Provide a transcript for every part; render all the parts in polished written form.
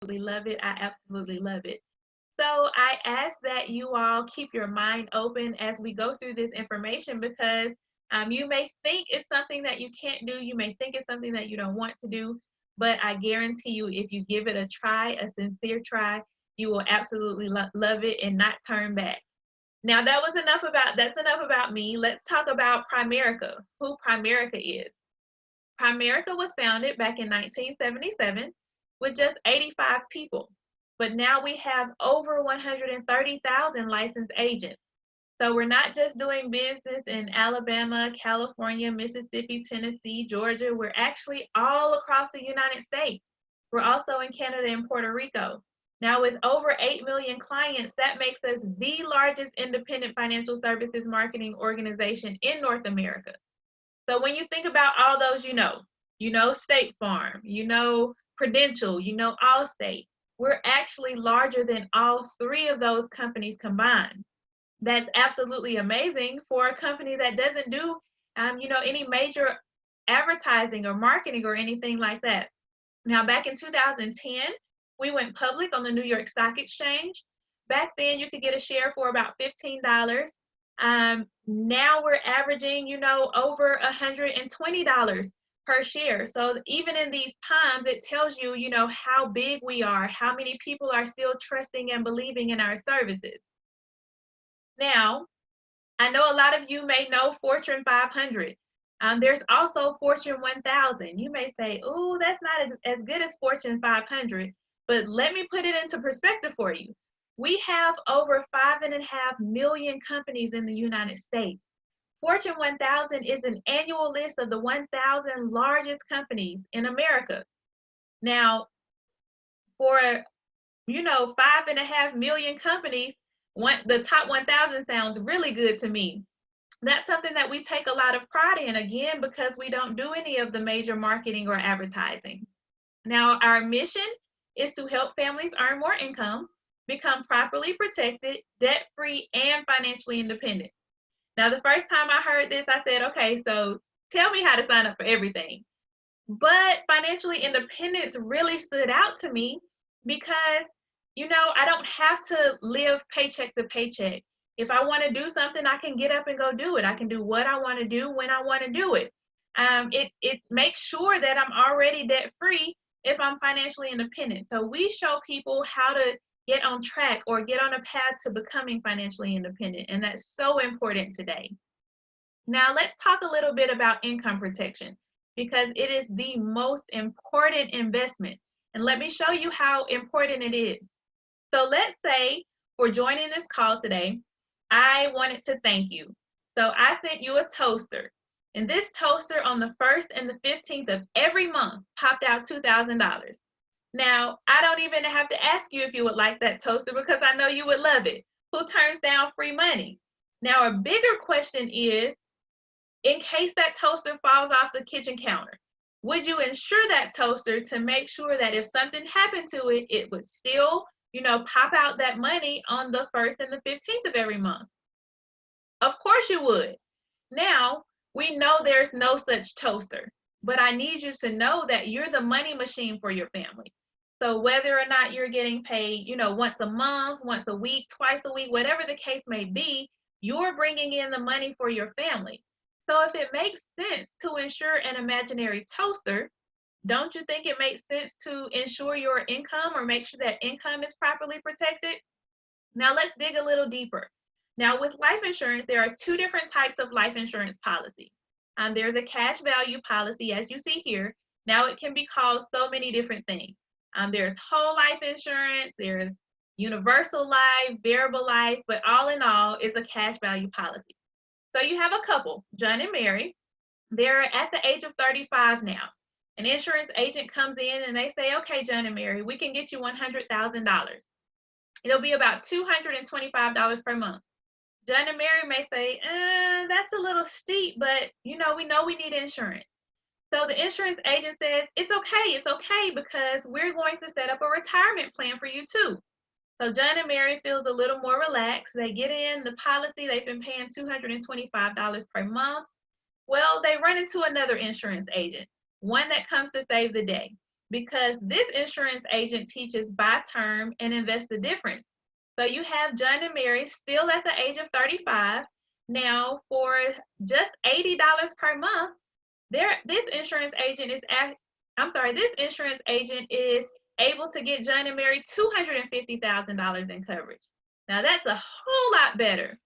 love it. I absolutely love it. So I ask that you all keep your mind open as we go through this information because you may think it's something that you can't do. You may think it's something that you don't want to do. But I guarantee you, if you give it a try, a sincere try, you will absolutely love it and not turn back. Now that's enough about me. Let's talk about Primerica, who Primerica is. Primerica was founded back in 1977 with just 85 people, but now we have over 130,000 licensed agents. So we're not just doing business in Alabama, California, Mississippi, Tennessee, Georgia. We're actually all across the United States. We're also in Canada and Puerto Rico. Now, with over 8 million clients, that makes us the largest independent financial services marketing organization in North America. So when you think about all those you know State Farm, you know Prudential, you know Allstate, we're actually larger than all three of those companies combined. That's absolutely amazing for a company that doesn't do, any major advertising or marketing or anything like that. Now, back in 2010, we went public on the New York Stock Exchange. Back then, you could get a share for about $15. Now we're averaging, over $120 per share. So even in these times, it tells you, how big we are, how many people are still trusting and believing in our services. Now, I know a lot of you may know Fortune 500. There's also Fortune 1000. You may say, "Oh, that's not as good as Fortune 500." But let me put it into perspective for you. We have over 5.5 million companies in the United States. Fortune 1000 is an annual list of the 1,000 largest companies in America. Now, for 5.5 million companies, the top 1,000 sounds really good to me. That's something that we take a lot of pride in, again, because we don't do any of the major marketing or advertising. Now, our mission is to help families earn more income, become properly protected, debt-free, and financially independent. Now, the first time I heard this, I said, okay, so tell me how to sign up for everything. But financially independence really stood out to me because, I don't have to live paycheck to paycheck. If I want to do something, I can get up and go do it. I can do what I want to do when I want to do it. It makes sure that I'm already debt free if I'm financially independent. So we show people how to get on track or get on a path to becoming financially independent. And that's so important today. Now let's talk a little bit about income protection because it is the most important investment. And let me show you how important it is. So let's say for joining this call today, I wanted to thank you. So I sent you a toaster. And this toaster on the 1st and the 15th of every month popped out $2,000. Now, I don't even have to ask you if you would like that toaster because I know you would love it. Who turns down free money? Now, a bigger question is, in case that toaster falls off the kitchen counter, would you insure that toaster to make sure that if something happened to it, it would still, pop out that money on the 1st and the 15th of every month? Of course you would. Now, we know there's no such toaster, but I need you to know that you're the money machine for your family. So whether or not you're getting paid, once a month, once a week, twice a week, whatever the case may be, you're bringing in the money for your family. So if it makes sense to insure an imaginary toaster, don't you think it makes sense to insure your income or make sure that income is properly protected? Now let's dig a little deeper. Now with life insurance, there are two different types of life insurance policy. There's a cash value policy, as you see here. Now it can be called so many different things. There's whole life insurance, there's universal life, variable life, but all in all, it's a cash value policy. So you have a couple, John and Mary. They're at the age of 35 now. An insurance agent comes in and they say, okay, John and Mary, we can get you $100,000. It'll be about $225 per month. John and Mary may say, that's a little steep, but we know we need insurance. So the insurance agent says, it's okay because we're going to set up a retirement plan for you too. So John and Mary feels a little more relaxed. They get in the policy. They've been paying $225 per month. Well, they run into another insurance agent, one that comes to save the day. because this insurance agent teaches by term and invest the difference. So you have John and Mary still at the age of 35. Now, for just $80 per month, this insurance agent is able to get John and Mary $250,000 in coverage. Now that's a whole lot better.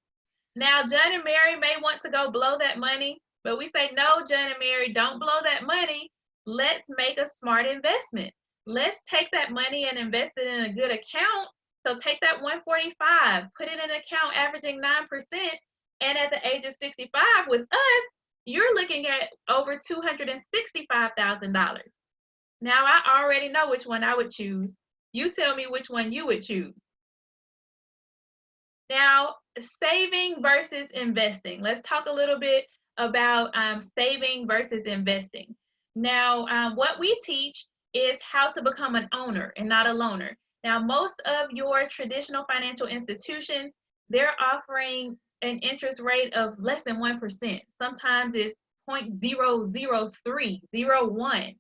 Now John and Mary may want to go blow that money, but we say, no, John and Mary, don't blow that money. Let's make a smart investment. Let's take that money and invest it in a good account. So take that 145, put it in an account averaging 9%, and at the age of 65 with us, you're looking at over $265,000. Now, I already know which one I would choose. You tell me which one you would choose. Now, saving versus investing. Let's talk a little bit about saving versus investing. Now, what we teach is how to become an owner and not a loaner. Now, most of your traditional financial institutions, they're offering an interest rate of less than 1%. Sometimes it's 0.003, 0.01,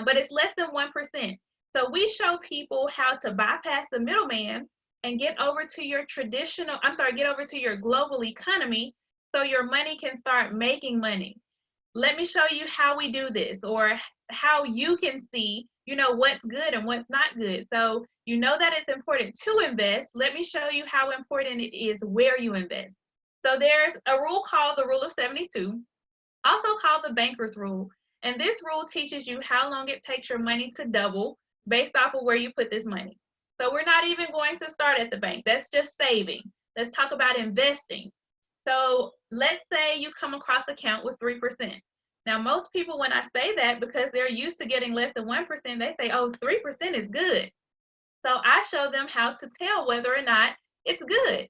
but it's less than 1%. So we show people how to bypass the middleman and get over to your global economy so your money can start making money. Let me show you how we do this, or how you can see, what's good and what's not good. So you know that it's important to invest. Let me show you how important it is where you invest. So there's a rule called the Rule of 72, also called the Banker's Rule. And this rule teaches you how long it takes your money to double based off of where you put this money. So we're not even going to start at the bank. That's just saving. Let's talk about investing. So let's say you come across an account with 3%. Now, most people, when I say that, because they're used to getting less than 1%, they say, oh, 3% is good. So I show them how to tell whether or not it's good.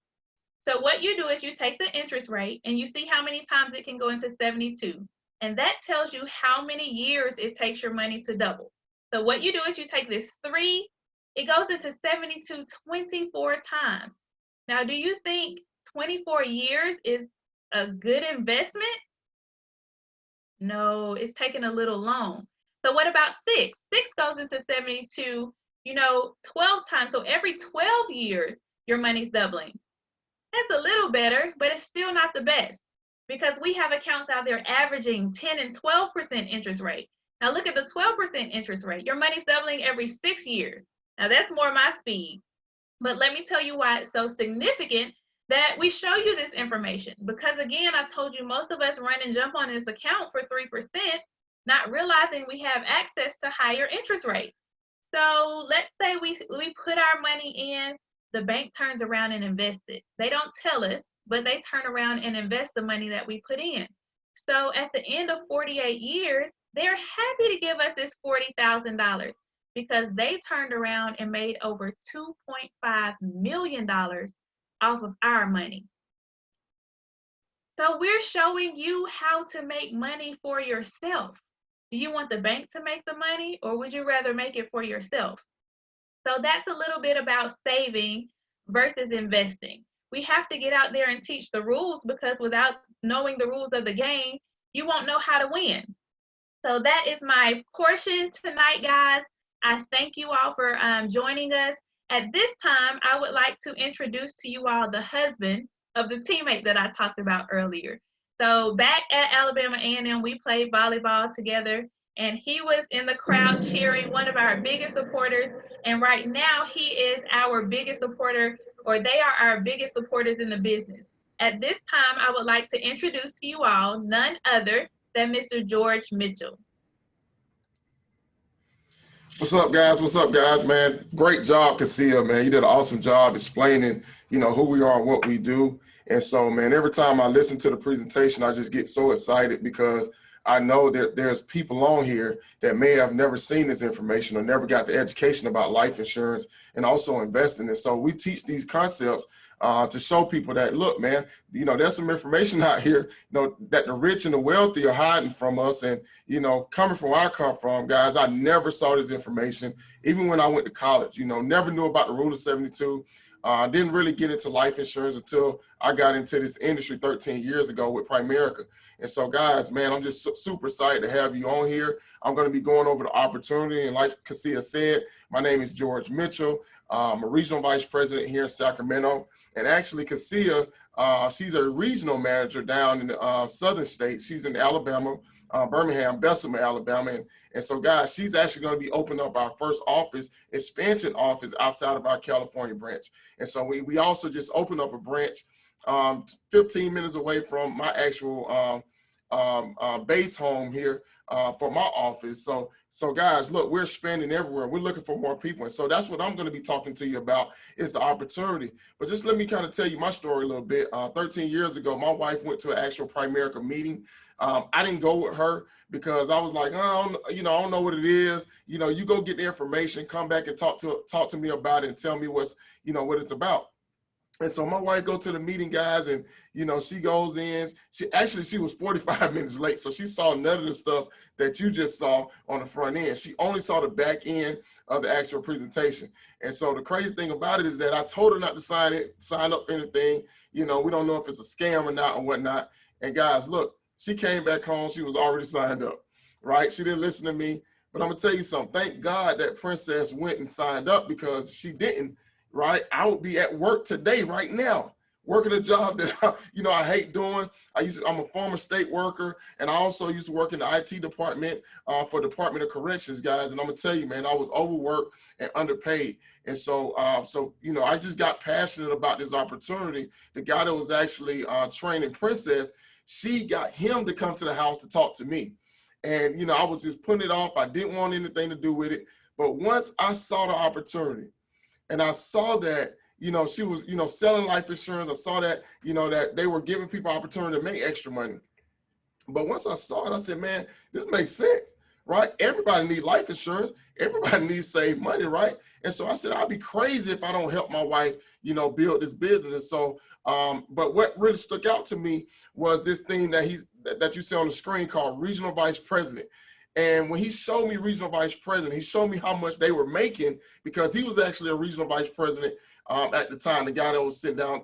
So what you do is you take the interest rate and you see how many times it can go into 72. And that tells you how many years it takes your money to double. So what you do is you take this 3, it goes into 72 24 times. Now, do you think 24 years is a good investment? No, it's taking a little long. So what about 6? 6 goes into 72, 12 times. So every 12 years, your money's doubling. That's a little better, but it's still not the best, because we have accounts out there averaging 10 and 12% interest rate. Now look at the 12% interest rate. Your money's doubling every 6 years. Now that's more my speed. But let me tell you why it's so significant that we show you this information. Because again, I told you most of us run and jump on this account for 3%, not realizing we have access to higher interest rates. So let's say we put our money in, the bank turns around and invests it. They don't tell us, but they turn around and invest the money that we put in. So at the end of 48 years, they're happy to give us this $40,000 because they turned around and made over $2.5 million off of our money. So we're showing you how to make money for yourself. Do you want the bank to make the money, or would you rather make it for yourself? So that's a little bit about saving versus investing. We have to get out there and teach the rules, because without knowing the rules of the game, you won't know how to win. So that is my portion tonight, guys. I thank you all for joining us. At this time, I would like to introduce to you all the husband of the teammate that I talked about earlier. So back at Alabama A&M, we played volleyball together, and he was in the crowd cheering, one of our biggest supporters. And right now, he is our biggest supporter, or they are our biggest supporters in the business. At this time, I would like to introduce to you all none other than Mr. George Mitchell. What's up, guys? What's up, guys, man? Great job, Cassia, man. You did an awesome job explaining, who we are and what we do. And so, man, every time I listen to the presentation, I just get so excited, because I know that there's people on here that may have never seen this information or never got the education about life insurance and also investing. And so we teach these concepts to show people that, look, man, there's some information out here, that the rich and the wealthy are hiding from us. And, coming from where I come from, guys, I never saw this information. Even when I went to college, never knew about the Rule of 72. I didn't really get into life insurance until I got into this industry 13 years ago with Primerica. And so, guys, man, I'm just super excited to have you on here. I'm going to be going over the opportunity. And like Cassia said, my name is George Mitchell. I'm a regional vice president here in Sacramento. And actually, Cassia, she's a regional manager down in the southern states. She's in Alabama, Birmingham, Bessemer, Alabama. And so, guys, she's actually going to be opening up our first expansion office outside of our California branch. And so we also just opened up a branch 15 minutes away from my actual base home here for my office. So guys, look, we're expanding everywhere. We're looking for more people. And so that's what I'm going to be talking to you about is the opportunity. But just let me kind of tell you my story a little bit. 13 years ago, my wife went to an actual Primerica meeting. I didn't go with her because I was like, I don't know what it is. You go get the information, come back and talk to me about it and tell me what it's about. And so my wife go to the meeting, guys, and she goes in. She was 45 minutes late, so she saw none of the stuff that you just saw on the front end. She only saw the back end of the actual presentation. And so the crazy thing about it is that I told her not to sign up for anything. We don't know if it's a scam or not or whatnot. And guys, look, she came back home. She was already signed up, right? She didn't listen to me. But I'm gonna tell you something. Thank God that Princess went and signed up, because she didn't. Right, I would be at work today, right now, working a job that I hate doing. I'm a former state worker, and I also used to work in the IT department for Department of Corrections, guys. And I'm gonna tell you, man, I was overworked and underpaid. And so, I just got passionate about this opportunity. The guy that was actually training Princess, she got him to come to the house to talk to me. And I was just putting it off. I didn't want anything to do with it. But once I saw the opportunity, and I saw that, she was, selling life insurance. I saw that, that they were giving people opportunity to make extra money. But once I saw it, I said, man, this makes sense, right? Everybody needs life insurance. Everybody needs to save money, right? And so I said, I'd be crazy if I don't help my wife, build this business. And so, but what really stuck out to me was this thing that you see on the screen called Regional Vice President. And when he showed me regional vice president, he showed me how much they were making, because he was actually a regional vice president at the time, the guy that was sitting down,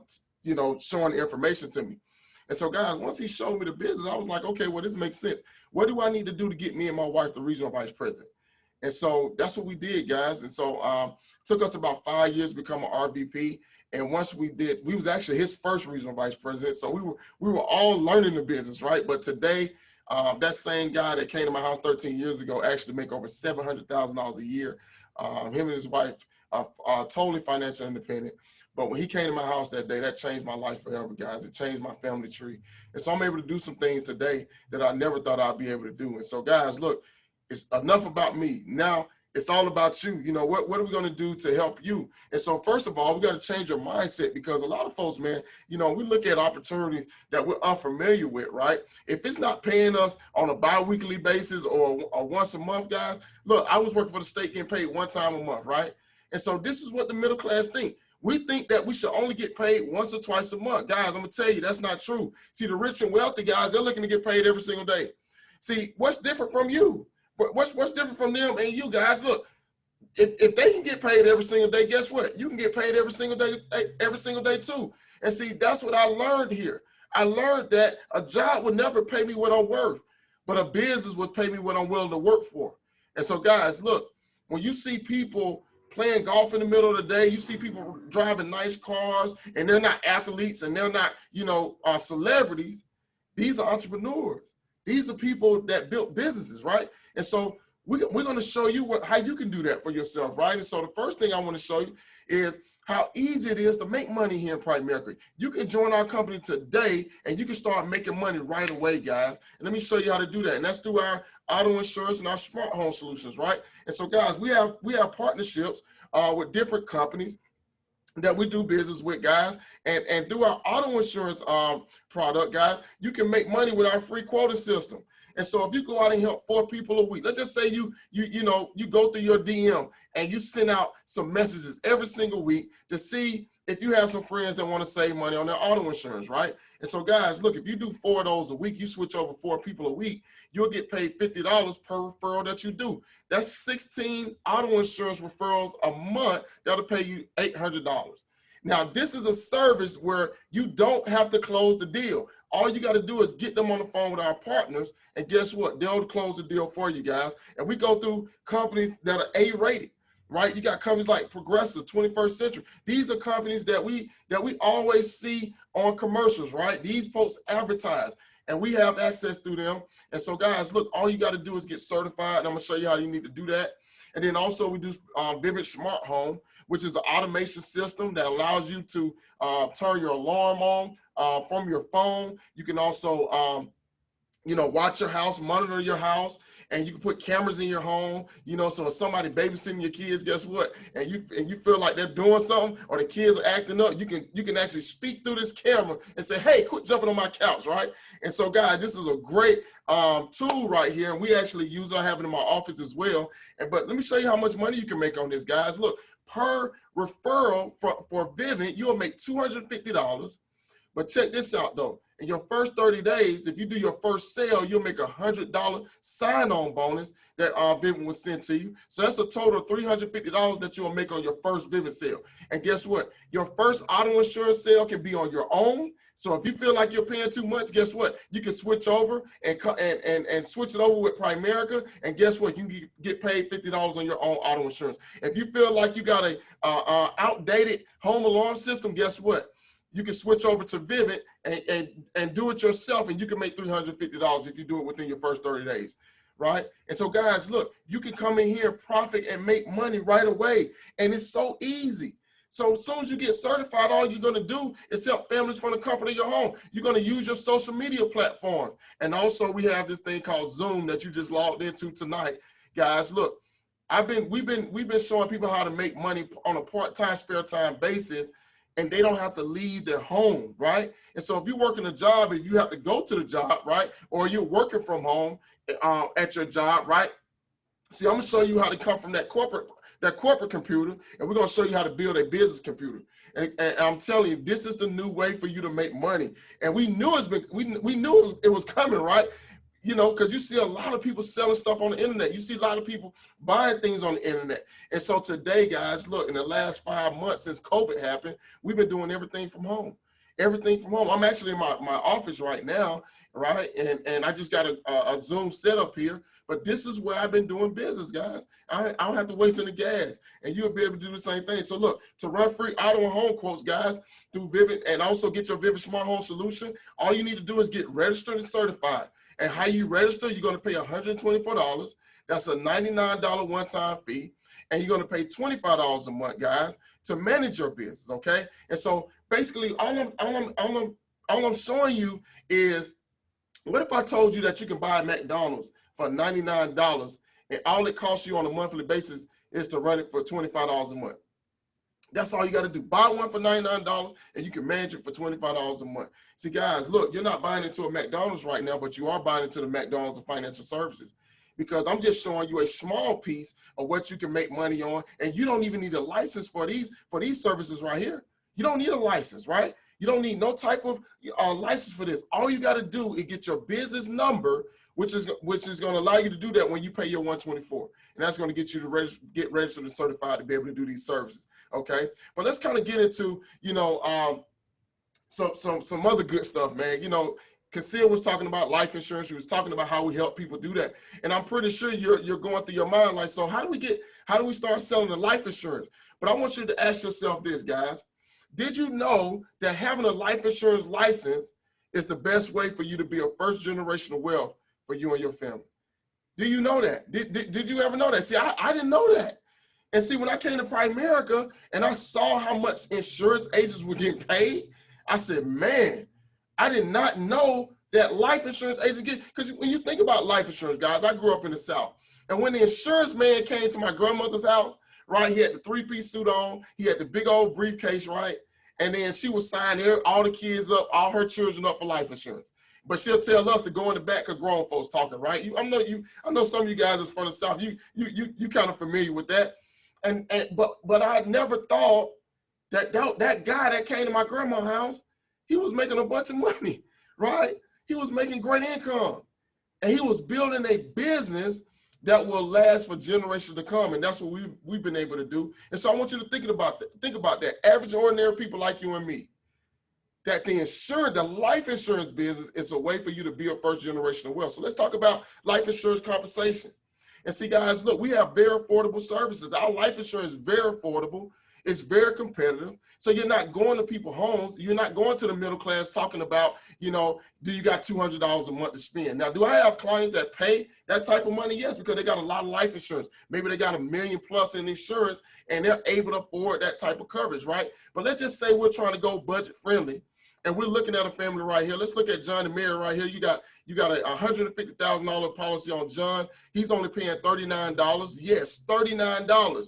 showing the information to me. And so, guys, once he showed me the business, I was like, okay, well, this makes sense. What do I need to do to get me and my wife the regional vice president? And so that's what we did, guys. And so it took us about 5 years to become an RVP. And once we did, we was actually his first regional vice president. So we were all learning the business, right? But today, that same guy that came to my house 13 years ago actually make over $700,000 a year. Him and his wife are totally financially independent. But when he came to my house that day, that changed my life forever, guys. It changed my family tree. And so I'm able to do some things today that I never thought I'd be able to do. And so, guys, look, it's enough about me. Now it's all about you. What are we going to do to help you? And so, first of all, we got to change your mindset, because a lot of folks, man, we look at opportunities that we're unfamiliar with, right? If it's not paying us on a bi-weekly basis or once a month, guys, look, I was working for the state getting paid one time a month, right? And so this is what the middle class think. We think that we should only get paid once or twice a month. Guys, I'm going to tell you, that's not true. See, the rich and wealthy guys, they're looking to get paid every single day. See, what's different from you? What's different from them and you guys? Look, if they can get paid every single day, guess what? You can get paid every single day too. And see, that's what I learned here. I learned that a job would never pay me what I'm worth, but a business would pay me what I'm willing to work for. And so, guys, look, when you see people playing golf in the middle of the day, you see people driving nice cars, and they're not athletes and they're not, celebrities. These are entrepreneurs. These are people that built businesses, right? And so we're going to show you how you can do that for yourself, right? And so the first thing I want to show you is how easy it is to make money here in Primerica. You can join our company today, and you can start making money right away, guys. And let me show you how to do that. And that's through our auto insurance and our smart home solutions, right? And so, guys, we have partnerships with different companies that we do business with, guys. And through our auto insurance product, guys, you can make money with our free quoting system. And so if you go out and help 4 people a week, let's just say you go through your DM and you send out some messages every single week to see if you have some friends that want to save money on their auto insurance, right? And so, guys, look, if you do 4 of those a week, you switch over 4 people a week, you'll get paid $50 per referral that you do. That's 16 auto insurance referrals a month that'll pay you $800. Now, this is a service where you don't have to close the deal. All you got to do is get them on the phone with our partners, and guess what? They'll close the deal for you guys. And we go through companies that are A-rated, right? You got companies like Progressive, 21st Century. These are companies that we always see on commercials, right? These folks advertise, and we have access to them. And so, guys, look, all you got to do is get certified, and I'm gonna show you how you need to do that. And then also we do Vivint Smart Home, which is an automation system that allows you to turn your alarm on from your phone. You can also, watch your house, monitor your house, and you can put cameras in your home. So if somebody babysitting your kids, guess what? And you feel like they're doing something, or the kids are acting up, you can actually speak through this camera and say, "Hey, quit jumping on my couch," right? And so, guys, this is a great tool right here, and we actually use it. I have it in my office as well. But let me show you how much money you can make on this, guys. Look, per referral for Vivint, you'll make $250. But check this out, though. In your first 30 days, if you do your first sale, you'll make a $100 sign-on bonus that Vivint will send to you. So that's a total of $350 that you'll make on your first Vivint sale. And guess what? Your first auto insurance sale can be on your own. So if you feel like you're paying too much, guess what? You can switch over and switch it over with Primerica. And guess what? You can get paid $50 on your own auto insurance. If you feel like you got a outdated home alarm system, guess what? You can switch over to Vivint and do it yourself, and you can make $350 if you do it within your first 30 days, right? And so, guys, look, you can come in here, profit, and make money right away, and it's so easy. So as soon as you get certified, all you're going to do is help families from the comfort of your home. You're going to use your social media platforms. And also, we have this thing called Zoom that you just logged into tonight. Guys, look, we've been showing people how to make money on a part-time, spare time basis, and they don't have to leave their home, right? And so if you're working a job and you have to go to the job, right? Or you're working from home at your job, right? See, I'm gonna show you how to come from that corporate computer, and we're gonna show you how to build a business computer. And I'm telling you, this is the new way for you to make money. And we knew it was coming, right? Because you see a lot of people selling stuff on the internet. You see a lot of people buying things on the internet. And so today, guys, look, in the last 5 months since COVID happened, we've been doing everything from home. Everything from home. I'm actually in my office right now, right? And I just got a Zoom set up here. But this is where I've been doing business, guys. I don't have to waste any gas. And you'll be able to do the same thing. So look, to run free auto and home quotes, guys, through Vivint, and also get your Vivint Smart Home solution, all you need to do is get registered and certified. And how you register, you're going to pay $124. That's a $99 one-time fee. And you're going to pay $25 a month, guys, to manage your business, okay? And so basically, all I'm showing you is, what if I told you that you can buy McDonald's for $99 and all it costs you on a monthly basis is to run it for $25 a month? That's all you got to do. Buy one for $99 and you can manage it for $25 a month. See, guys, look, you're not buying into a McDonald's right now, but you are buying into the McDonald's of financial services, because I'm just showing you a small piece of what you can make money on. And you don't even need a license for these services right here. You don't need a license, right? You don't need no type of license for this. All you got to do is get your business number, which is going to allow you to do that when you pay your $124, and that's going to get you to get registered and certified to be able to do these services. Okay, but let's kind of get into some other good stuff, man. Casil was talking about life insurance. She was talking about how we help people do that, and I'm pretty sure you're going through your mind like, so how do we start selling the life insurance? But I want you to ask yourself this, guys. Did you know that having a life insurance license is the best way for you to be a first generational wealth for you and your family? Do you know that? Did you ever know that? See, I didn't know that. And see, when I came to Primerica and I saw how much insurance agents were getting paid, I said, man, I did not know that life insurance agents get, because when you think about life insurance, guys, I grew up in the South. And when the insurance man came to my grandmother's house, right, he had the three-piece suit on, he had the big old briefcase, right? And then she was signing all the kids up, all her children up for life insurance. But she'll tell us to go in the back of grown folks talking, right? I know some of you guys is from the South. You kind of familiar with that. But I never thought that guy that came to my grandma's house, he was making a bunch of money, right? He was making great income, and he was building a business that will last for generations to come. And that's what we've been able to do. And so I want you to think about that. Average, ordinary people like you and me, that the life insurance business is a way for you to build first generational wealth. So let's talk about life insurance compensation. And see, guys, look, we have very affordable services. Our life insurance is very affordable. It's very competitive. So you're not going to people's homes. You're not going to the middle class talking about, you know, do you got $200 a month to spend? Now, do I have clients that pay that type of money? Yes, because they got a lot of life insurance. Maybe they got $1 million plus in insurance and they're able to afford that type of coverage, right? But let's just say we're trying to go budget friendly. And we're looking at a family right here. Let's look at John and Mary right here. You got a $150,000 policy on John. He's only paying $39. Yes, $39,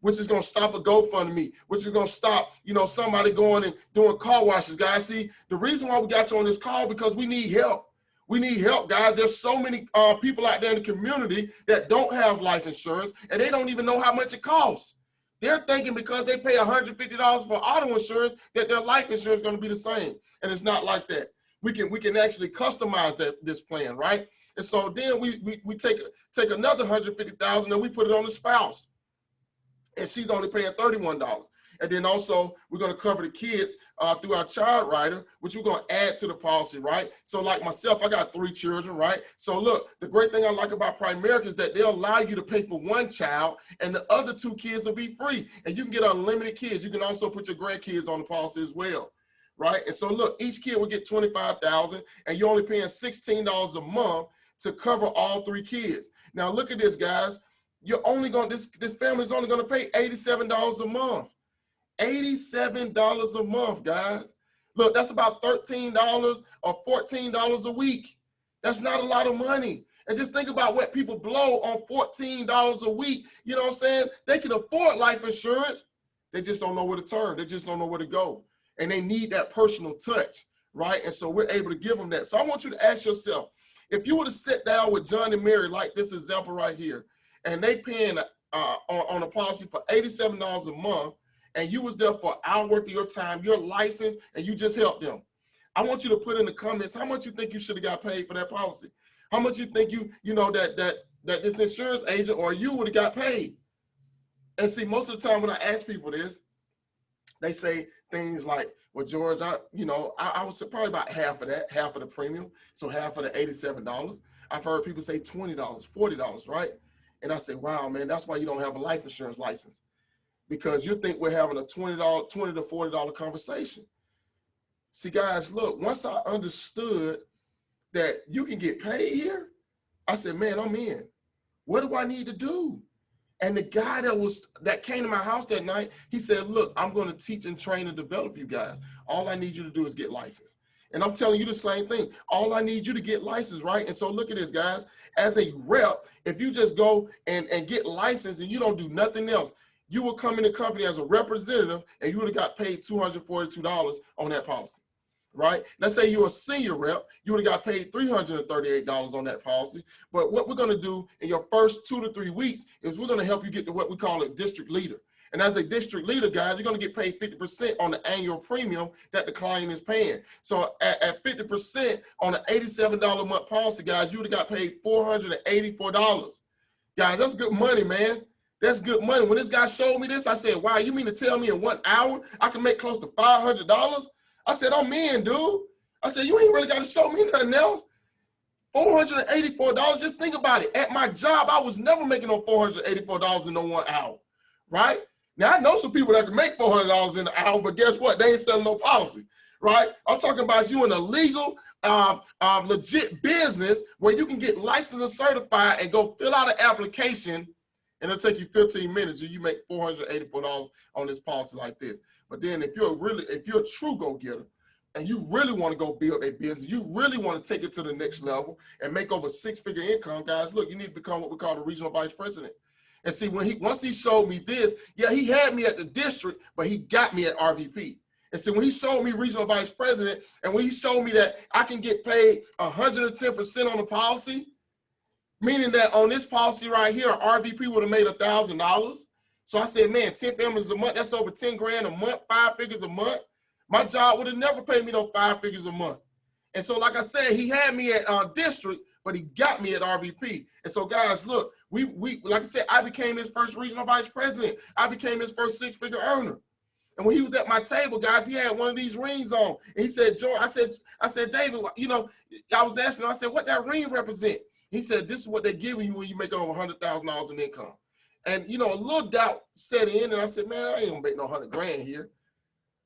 which is going to stop a GoFundMe, which is going to stop, you know, somebody going and doing car washes, guys. See, the reason why we got you on this call, because we need help. We need help, guys. There's so many people out there in the community that don't have life insurance, and they don't even know how much it costs. They're thinking because they pay $150 for auto insurance that their life insurance is going to be the same, and it's not like that. We can actually customize this plan, right? And so then we take another $150,000 and we put it on the spouse, and she's only paying $31. And then also we're going to cover the kids through our child rider, which we're going to add to the policy, right? So like myself, I got 3 children, right? So look, the great thing I like about Primerica is that they'll allow you to pay for 1 child and the other 2 kids will be free. And you can get unlimited kids. You can also put your grandkids on the policy as well, right? And so look, each kid will get $25,000 and you're only paying $16 a month to cover all 3 kids. Now look at this, guys. You're only going, this family is only going to pay $87 a month. $87 a month, guys. Look, that's about $13 or $14 a week. That's not a lot of money. And just think about what people blow on $14 a week. You know what I'm saying? They can afford life insurance. They just don't know where to turn. They just don't know where to go. And they need that personal touch, right? And so we're able to give them that. So I want you to ask yourself, if you were to sit down with John and Mary, like this example right here, and they paying on a policy for $87 a month, and you was there for an hour worth of your time, you're licensed, and you just helped them. I want you to put in the comments how much you think you should have got paid for that policy. How much you think you know that this insurance agent or you would have got paid. And see, most of the time when I ask people this, they say things like, well, George, I was probably about half of that, half of the premium, so half of the $87. I've heard people say $20, $40, right? And I say, wow, man, that's why you don't have a life insurance license. Because you think we're having a $20 to $40 conversation. See, guys, look, once I understood that you can get paid here, I said, man, I'm in. What do I need to do? And the guy that came to my house that night, he said, look, I'm going to teach and train and develop you guys. All I need you to do is get licensed. And I'm telling you the same thing. All I need you to get licensed, right? And so look at this, guys. As a rep, if you just go and get licensed and you don't do nothing else, you will come in the company as a representative and you would have got paid $242 on that policy, right? Let's say you're a senior rep, you would have got paid $338 on that policy. But what we're going to do in your first 2 to 3 weeks is we're going to help you get to what we call a district leader. And as a district leader, guys, you're going to get paid 50% on the annual premium that the client is paying. So at 50% on an $87 a month policy, guys, you would have got paid $484. Guys, that's good money, man. That's good money. When this guy showed me this, I said, wow, you mean to tell me in 1 hour I can make close to $500? I said, I'm in, dude. I said, you ain't really got to show me nothing else. $484, just think about it. At my job, I was never making no $484 in no 1 hour, right? Now, I know some people that can make $400 in an hour, but guess what? They ain't selling no policy, right? I'm talking about you in a legal, legit business where you can get licensed and certified and go fill out an application, and it'll take you 15 minutes and you make $484 on this policy like this. But then if you're a true go-getter and you really want to go build a business, you really want to take it to the next level and make over 6-figure income, guys, look, you need to become what we call the regional vice president. And see, once he showed me this, yeah, he had me at the district, but he got me at RVP. And so when he showed me regional vice president, and when he showed me that I can get paid 110% on the policy, meaning that on this policy right here, RVP would have made $1,000. So I said, man, 10 families a month, that's over 10 grand a month, 5 figures a month. My job would have never paid me no 5 figures a month. And so, like I said, he had me at district, but he got me at RVP. And so, guys, look, we like I said, I became his first regional vice president. I became his first six-figure earner. And when he was at my table, guys, he had one of these rings on. And he said, George, I said, David, you know, I was asking him, I said, what that ring represent? He said, this is what they're giving you when you make over $100,000 in income. And, you know, a little doubt set in, and I said, man, I ain't gonna make no 100 grand here.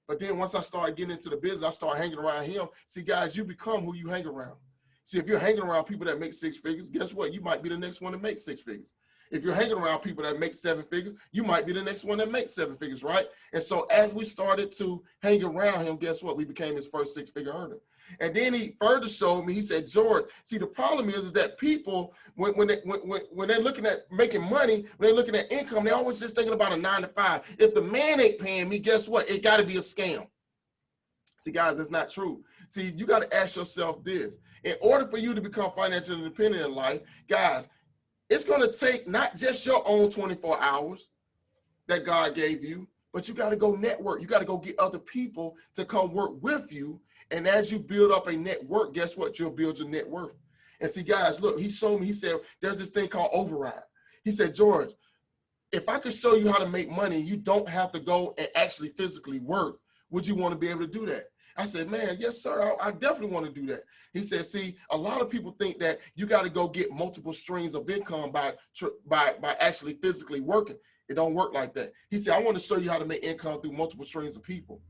But then once I started getting into the business, I started hanging around him. See, guys, you become who you hang around. See, if you're hanging around people that make six figures, guess what? You might be the next one to make six figures. If you're hanging around people that make seven figures, you might be the next one that makes seven figures, right? And so as we started to hang around him, guess what? We became his first six-figure earner. And then he further showed me, he said, George, see, the problem is that people, when they're looking at making money, when they're looking at income, they're always just thinking about a 9 to 5. If the man ain't paying me, guess what? It got to be a scam. See, guys, that's not true. See, you got to ask yourself this. In order for you to become financially independent in life, guys, it's going to take not just your own 24 hours that God gave you, but you got to go network. You got to go get other people to come work with you. And as you build up a network, guess what? You'll build your net worth. And see, guys, look, he showed me, he said, there's this thing called override. He said, George, if I could show you how to make money, you don't have to go and actually physically work. Would you want to be able to do that? I said, man, yes, sir. I definitely want to do that. He said, see, a lot of people think that you got to go get multiple streams of income by actually physically working. It don't work like that. He said, I want to show you how to make income through multiple streams of people.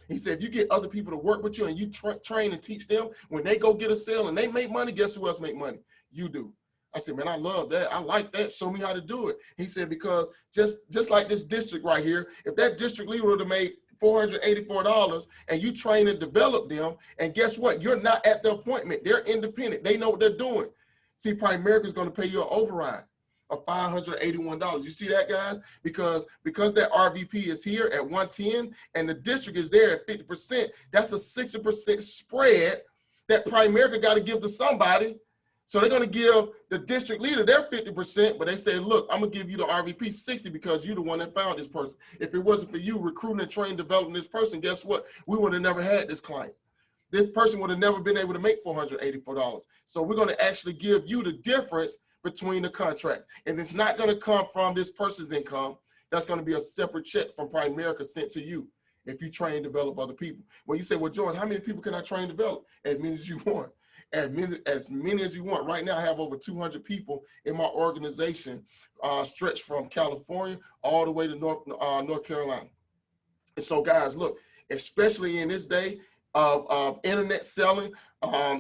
He said, if you get other people to work with you and you train and teach them, when they go get a sale and they make money, guess who else make money? You do. I said, man, I love that. I like that. Show me how to do it. He said, because just like this district right here, if that district leader would have made $484 and you train and develop them, and guess what? You're not at the appointment. They're independent. They know what they're doing. See, Primerica is going to pay you an override of $581. You see that, guys? Because that RVP is here at 110 and the district is there at 50%, that's a 60% spread that Primerica got to give to somebody. So they're going to give the district leader their 50%, but they say, look, I'm going to give you the RVP 60 because you're the one that found this person. If it wasn't for you recruiting and training, developing this person, guess what? We would have never had this client. This person would have never been able to make $484. So we're going to actually give you the difference between the contracts. And it's not going to come from this person's income. That's going to be a separate check from Primerica sent to you if you train and develop other people. Well, you say, well, George, how many people can I train and develop? As many as you want. As many as you want. Right now, I have over 200 people in my organization, stretched from California all the way to North Carolina. And so, guys, look, especially in this day of internet selling,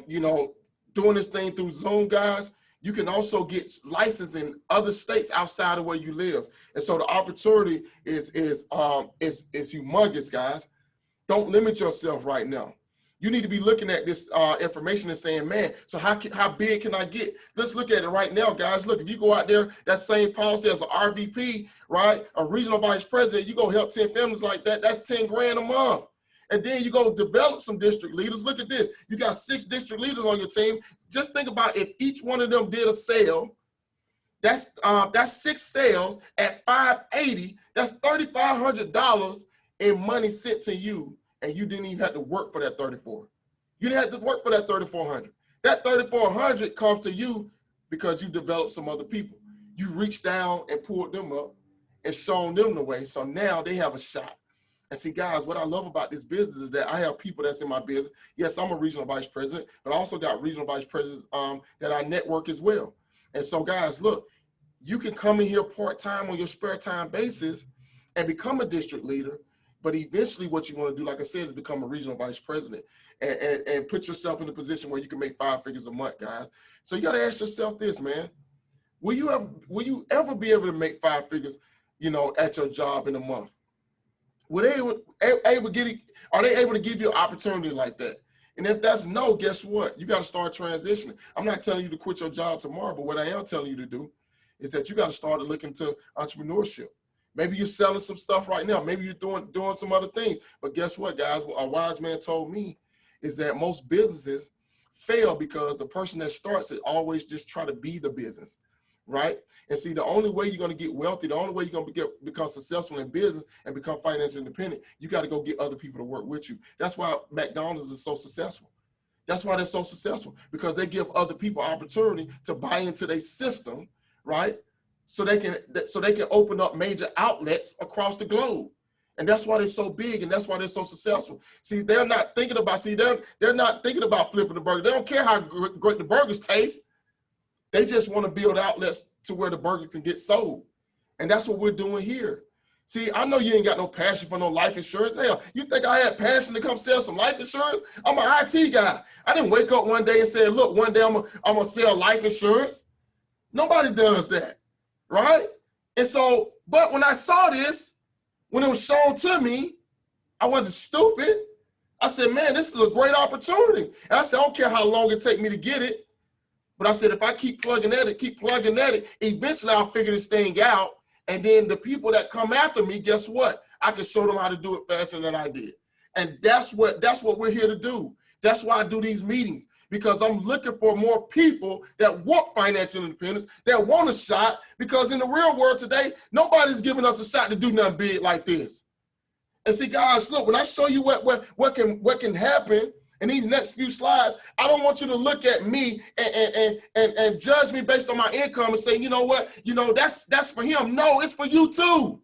you know, doing this thing through Zoom, guys, you can also get licensed in other states outside of where you live. And so the opportunity is humongous, guys. Don't limit yourself right now. You need to be looking at this information and saying, man, so how big can I get? Let's look at it right now, guys. Look, if you go out there, that same policy as an RVP, right? A regional vice president, you go help 10 families like that, that's 10 grand a month. And then you go develop some district leaders. Look at this. You got 6 district leaders on your team. Just think about if each one of them did a sale, that's 6 sales at $580. That's $3,500 in money sent to you. And you didn't even have to work for that 34. You didn't have to work for that 3,400. That 3,400 comes to you because you developed some other people. You reached down and pulled them up and shown them the way. So now they have a shot. And see, guys, what I love about this business is that I have people that's in my business. Yes, I'm a regional vice president, but I also got regional vice presidents that I network as well. And so, guys, look, you can come in here part-time on your spare time basis and become a district leader. But eventually what you want to do, like I said, is become a regional vice president and put yourself in a position where you can make 5 figures a month, guys. So you got to ask yourself this, man. Will you ever be able to make 5 figures, you know, at your job in a month? Are they able to give you an opportunity like that? And if that's no, guess what? You got to start transitioning. I'm not telling you to quit your job tomorrow, but what I am telling you to do is that you got to start to look into entrepreneurship. Maybe you're selling some stuff right now. Maybe you're doing some other things. But guess what, guys? What a wise man told me is that most businesses fail because the person that starts it always just try to be the business, right? And see, the only way you're going to get wealthy, the only way you're going to become successful in business and become financially independent, you got to go get other people to work with you. That's why McDonald's is so successful. That's why they're so successful, because they give other people opportunity to buy into their system, right? So they can open up major outlets across the globe. And that's why they're so big, and that's why they're so successful. See, they're not thinking about flipping the burger. They don't care how great the burgers taste. They just want to build outlets to where the burgers can get sold. And that's what we're doing here. See, I know you ain't got no passion for no life insurance. Hell, you think I had passion to come sell some life insurance? I'm an IT guy. I didn't wake up one day and say, look, one day I'm gonna sell life insurance. Nobody does that, right? And so, but when I saw this, when it was shown to me, I wasn't stupid. I said, man, this is a great opportunity. And I said, I don't care how long it take me to get it. But I said, if I keep plugging at it, eventually I'll figure this thing out. And then the people that come after me, guess what? I can show them how to do it faster than I did. And that's what we're here to do. That's why I do these meetings, because I'm looking for more people that want financial independence, that want a shot, because in the real world today, nobody's giving us a shot to do nothing big like this. And see, guys, look, when I show you what can happen in these next few slides, I don't want you to look at me and judge me based on my income and say, you know what, that's for him. No, it's for you too.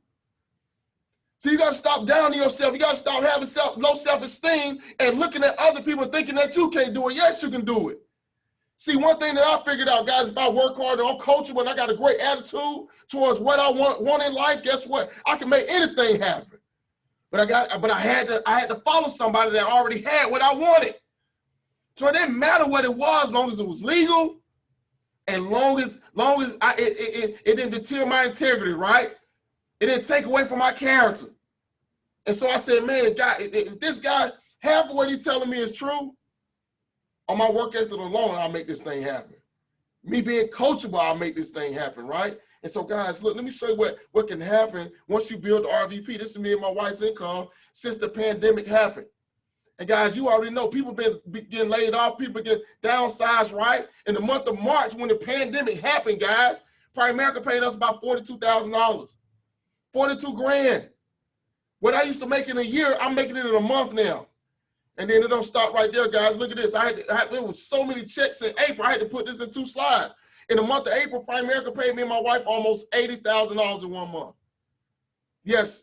So you got to stop downing yourself. You got to stop having low self-esteem and looking at other people and thinking that you can't do it. Yes, you can do it. See, one thing that I figured out, guys, if I work hard and I'm coachable and I got a great attitude towards what I want in life, guess what? I can make anything happen. But I had to follow somebody that already had what I wanted. So it didn't matter what it was, as long as it was legal, and long as it didn't deter my integrity, right? It didn't take away from my character. And so I said, man, if this guy, half of what he's telling me is true, on my work ethic alone, I'll make this thing happen. Me being coachable, I'll make this thing happen, right? And so, guys, look, let me show you what can happen once you build the RVP. This is me and my wife's income since the pandemic happened. And, guys, you already know people been getting laid off. People get downsized, right? In the month of March, when the pandemic happened, guys, Primerica paid us about $42,000. 42 grand. What I used to make in a year, I'm making it in a month now. And then it don't stop right there, guys. Look at this. There was so many checks in April. I had to put this in 2 slides. In the month of April, Primerica paid me and my wife almost $80,000 in 1 month. Yes,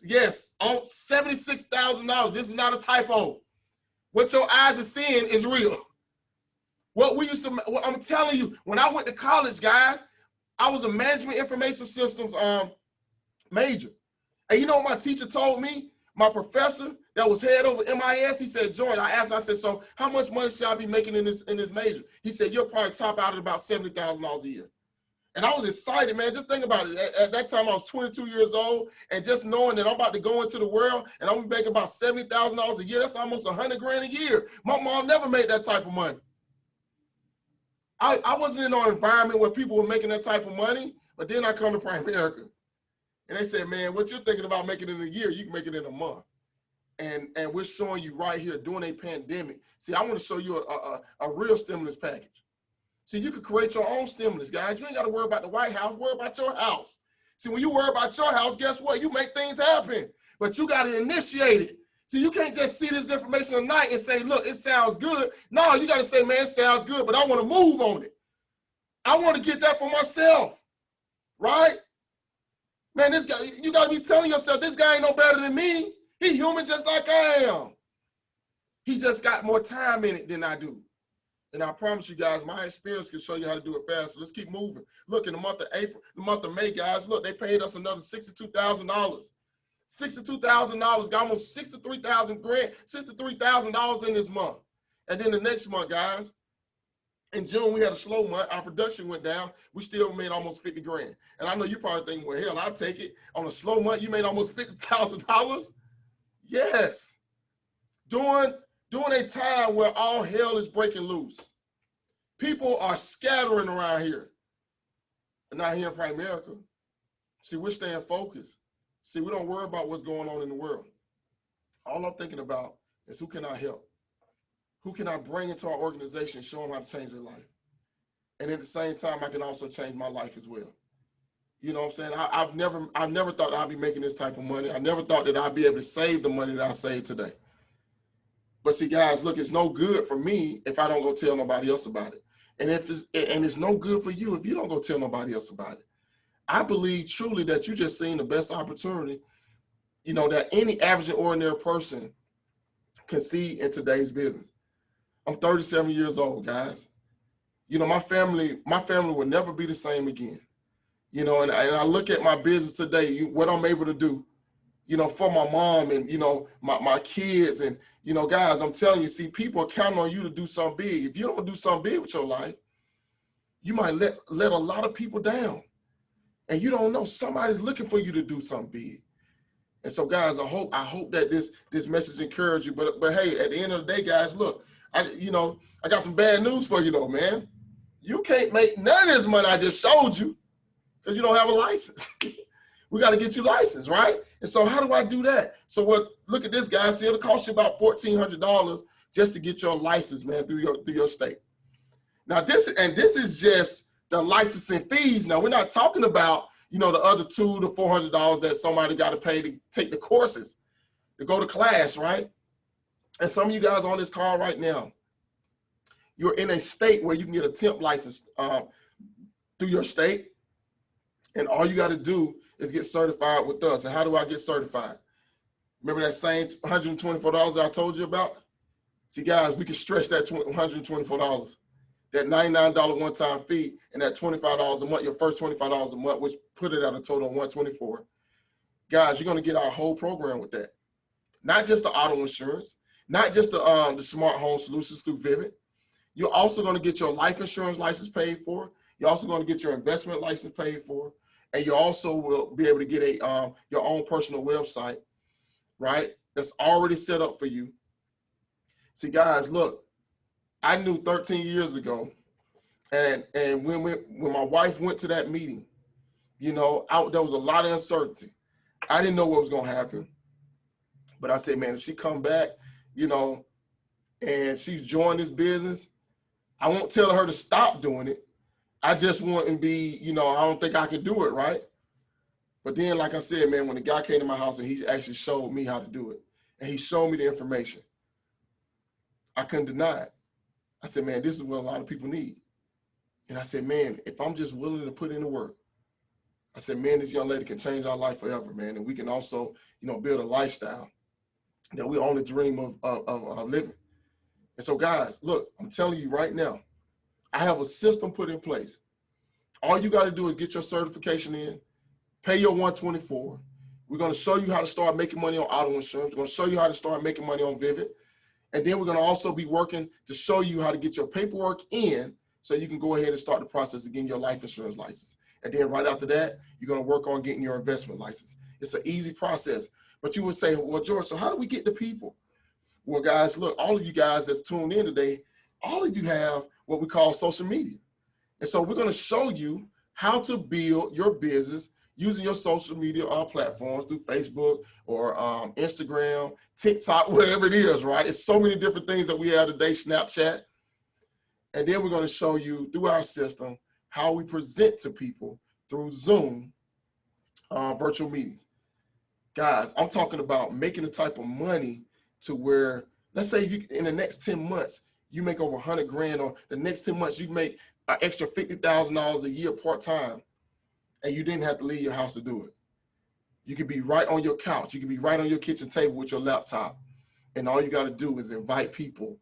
$76,000. This is not a typo. What your eyes are seeing is real. What I'm telling you, when I went to college, guys, I was a management information systems major. And you know what my teacher told me? My professor that was head over MIS, he said, Jordan, I said, so how much money should I be making in this major? He said, you'll probably top out at about $70,000 a year. And I was excited, man. Just think about it. At that time, I was 22 years old, and just knowing that I'm about to go into the world and I'm gonna make about $70,000 a year, that's almost 100 grand a year. My mom never made that type of money. I wasn't in an environment where people were making that type of money, but then I come to Primerica. And they said, man, what you're thinking about making in a year, you can make it in a month. And we're showing you right here during a pandemic. See, I want to show you a real stimulus package. See, you can create your own stimulus, guys. You ain't got to worry about the White House, worry about your house. See, when you worry about your house, guess what? You make things happen, but you got to initiate it. See, you can't just see this information tonight and say, look, it sounds good. No, you got to say, man, it sounds good, but I want to move on it. I want to get that for myself, right? Man, this guy, you got to be telling yourself, this guy ain't no better than me. He human just like I am. He just got more time in it than I do. And I promise you guys, my experience can show you how to do it fast. So let's keep moving. Look, in the month of April, the month of May, guys, look, they paid us another $62,000. $62,000, got almost $63,000 in this month. And then the next month, guys, in June, we had a slow month. Our production went down. We still made almost 50 grand. And I know you're probably thinking, well, hell, I'll take it. On a slow month, you made almost $50,000. Yes. During a time where all hell is breaking loose. People are scattering around here. But not here in Primerica. See, we're staying focused. See, we don't worry about what's going on in the world. All I'm thinking about is who can I help? Who can I bring into our organization, show them how to change their life? And at the same time, I can also change my life as well. You know what I'm saying? I've never thought I'd be making this type of money. I never thought that I'd be able to save the money that I saved today. But see, guys, look, it's no good for me if I don't go tell nobody else about it. And it's no good for you if you don't go tell nobody else about it. I believe truly that you just seen the best opportunity, you know, that any average and ordinary person can see in today's business. I'm 37 years old, guys. You know, my family will never be the same again. You know, and I look at my business today, what I'm able to do, you know, for my mom and, you know, my kids. And, you know, guys, I'm telling you, see, people are counting on you to do something big. If you don't do something big with your life, you might let a lot of people down. And you don't know, somebody's looking for you to do something big. And so, guys, I hope that this message encourages you. But hey, at the end of the day, guys, look, I got some bad news for you though, man. You can't make none of this money I just showed you because you don't have a license. We got to get you licensed, right? And so how do I do that? So look at this, guys. See, it'll cost you about $1,400 just to get your license, man, through your state. Now this is just the licensing fees. Now we're not talking about, you know, the other $200 to $400 that somebody got to pay to take the courses, to go to class, right? And some of you guys on this call right now, you're in a state where you can get a temp license through your state. And all you got to do is get certified with us. And how do I get certified? Remember that same $124 that I told you about? See, guys, we can stretch that $124, that $99 one-time fee, and that $25 a month, your first $25 a month, which put it at a total of $124. Guys, you're going to get our whole program with that. Not just the auto insurance, not just the smart home solutions through Vivint. You're also going to get your life insurance license paid for. You're also going to get your investment license paid for. And you also will be able to get your own personal website, right? That's already set up for you. See, guys, look, I knew 13 years ago, and when my wife went to that meeting, you know, there was a lot of uncertainty. I didn't know what was going to happen. But I said, man, if she come back, you know, and she's joined this business, I won't tell her to stop doing it. I just want to be, you know, I don't think I can do it, right? But then, like I said, man, when the guy came to my house and he actually showed me how to do it, and he showed me the information, I couldn't deny it. I said, man, this is what a lot of people need. And I said, man, if I'm just willing to put in the work, I said, man, this young lady can change our life forever, man. And we can also, you know, build a lifestyle that we only dream of living. And so, guys, look, I'm telling you right now, I have a system put in place. All you got to do is get your certification in, pay your $124. We're going to show you how to start making money on auto insurance. We're going to show you how to start making money on Vivint. And then we're going to also be working to show you how to get your paperwork in so you can go ahead and start the process of getting your life insurance license. And then right after that, you're going to work on getting your investment license. It's an easy process. But you would say, well, George, so how do we get the people? Well, guys, look, all of you guys that's tuned in today, all of you have what we call social media. And so we're going to show you how to build your business using your social media platforms through Facebook or Instagram, TikTok, whatever it is, right? It's so many different things that we have today, Snapchat. And then we're going to show you through our system how we present to people through Zoom virtual meetings. Guys, I'm talking about making the type of money to where, let's say you in the next 10 months, you make over 100 grand, or the next 10 months, you make an extra $50,000 a year part-time, and you didn't have to leave your house to do it. You could be right on your couch. You could be right on your kitchen table with your laptop. And all you got to do is invite people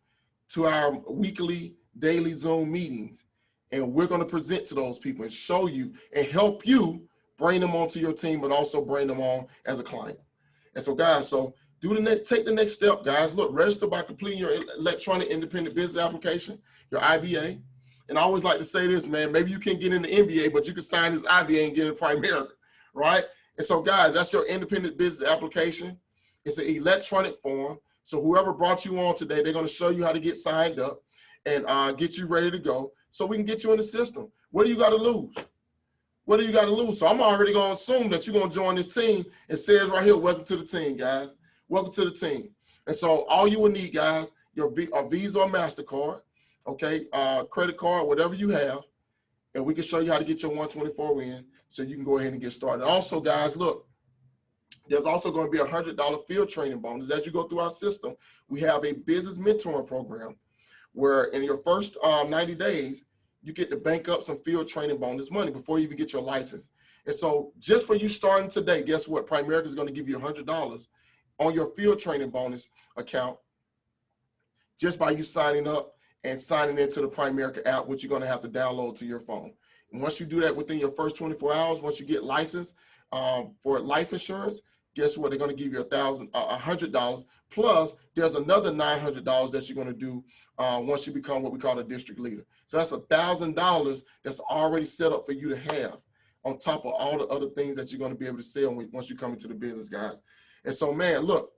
to our weekly, daily Zoom meetings. And we're going to present to those people and show you and help you bring them onto your team, but also bring them on as a client. And so, guys, take the next step, guys. Look, register by completing your electronic independent business application, your IBA. And I always like to say this, man, maybe you can't get in the MBA, but you can sign this IBA and get it primarily, right? And so, guys, that's your independent business application. It's an electronic form. So whoever brought you on today, they're going to show you how to get signed up and get you ready to go so we can get you in the system. What do you got to lose? What do you got to lose? So I'm already going to assume that you're going to join this team. It says right here, welcome to the team, guys. Welcome to the team. And so all you will need, guys, a Visa or MasterCard, okay, credit card, whatever you have, and we can show you how to get your 124 in so you can go ahead and get started. Also, guys, look, There's also going to be a $100 field training bonus. As you go through our system, we have a business mentoring program where in your first 90 days, you get to bank up some field training bonus money before you even get your license. And so just for you starting today, guess what? Primerica is going to give you $100 on your field training bonus account just by you signing up and signing into the Primerica app, which you're going to have to download to your phone. And once you do that within your first 24 hours, once you get licensed for life insurance, guess what? They're going to give you $100 plus there's another $900 that you're going to do once you become what we call a district leader. So that's $1,000 that's already set up for you to have on top of all the other things that you're going to be able to sell once you come into the business, guys. And so, man, look,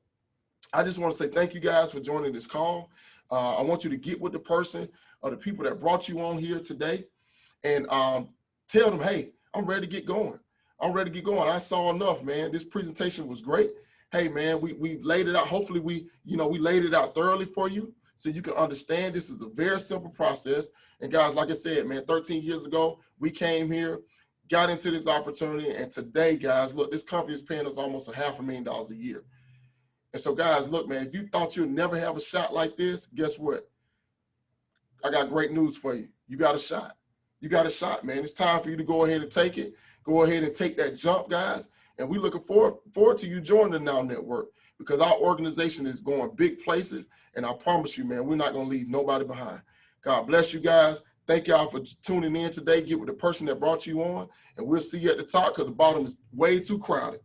I just want to say thank you guys for joining this call. I want you to get with the person or the people that brought you on here today and tell them, hey, I'm ready to get going. I'm ready to get going. I saw enough, man. This presentation was great. Hey, man, we laid it out. Hopefully we laid it out thoroughly for you so you can understand this is a very simple process. And guys, like I said, man, 13 years ago, we came here, got into this opportunity. And today, guys, look, this company is paying us almost $500,000 a year. And so, guys, look, man, if you thought you'd never have a shot like this, guess what? I got great news for you. You got a shot. You got a shot, man. It's time for you to go ahead and take it. Go ahead and take that jump, guys. And we're looking forward to you joining the Now Network because our organization is going big places. And I promise you, man, we're not going to leave nobody behind. God bless you guys. Thank y'all for tuning in today. Get with the person that brought you on. And we'll see you at the top because the bottom is way too crowded.